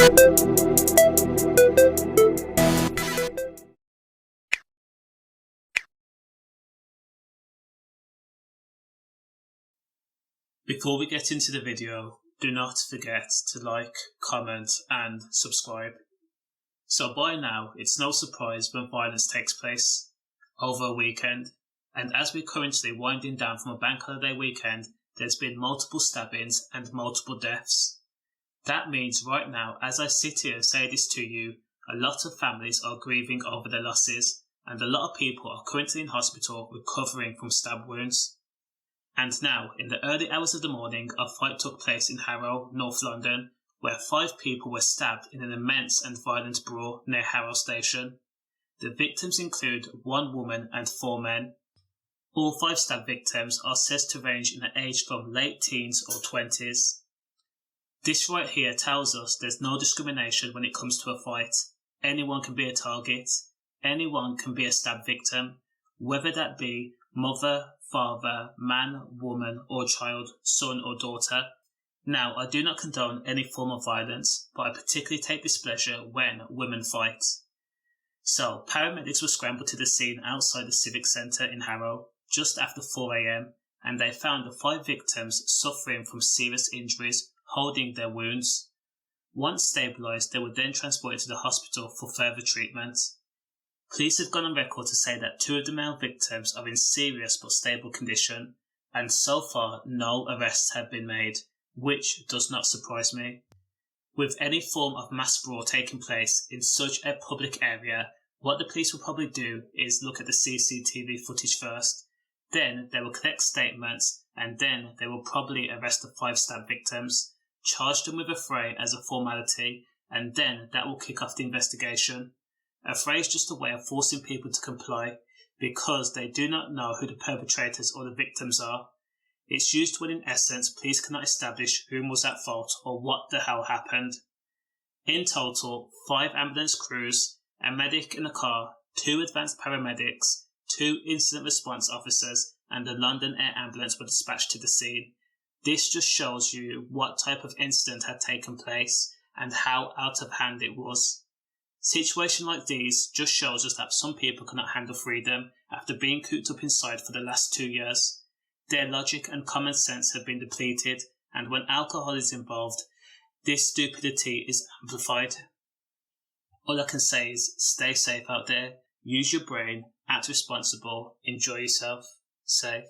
Before we get into the video, do not forget to like, comment and subscribe. So by now, it's no surprise when violence takes place over a weekend, and as we're currently winding down from a bank holiday weekend, there's been multiple stabbings and multiple deaths. That means right now, as I sit here and say this to you, a lot of families are grieving over their losses, and a lot of people are currently in hospital recovering from stab wounds. And now, in the early hours of the morning, a fight took place in Harrow, North London, where 5 people were stabbed in an immense and violent brawl near Harrow Station. The victims include 1 woman and 4 men. All 5 stab victims are said to range in the age from late teens or 20s. This right here tells us there's no discrimination when it comes to a fight. Anyone can be a target. Anyone can be a stab victim, whether that be mother, father, man, woman or child, son or daughter. Now, I do not condone any form of violence, but I particularly take displeasure when women fight. So, paramedics were scrambled to the scene outside the Civic Centre in Harrow just after 4 a.m, and they found the 5 victims suffering from serious injuries, holding their wounds. Once stabilised, they were then transported to the hospital for further treatment. Police have gone on record to say that 2 of the male victims are in serious but stable condition, and so far no arrests have been made, which does not surprise me. With any form of mass brawl taking place in such a public area, what the police will probably do is look at the CCTV footage first, then they will collect statements, and then they will probably arrest the 5 stab victims, charge them with a fray as a formality, and then that will kick off the investigation. A fray is just a way of forcing people to comply because they do not know who the perpetrators or the victims are. It's used when in essence police cannot establish whom was at fault or what the hell happened. In total, 5 ambulance crews, a medic in a car, 2 advanced paramedics, 2 incident response officers and the London Air Ambulance were dispatched to the scene. This just shows you what type of incident had taken place and how out of hand it was. Situations like these just shows us that some people cannot handle freedom after being cooped up inside for the last 2 years. Their logic and common sense have been depleted, and when alcohol is involved, this stupidity is amplified. All I can say is stay safe out there, use your brain, act responsible, enjoy yourself, safe.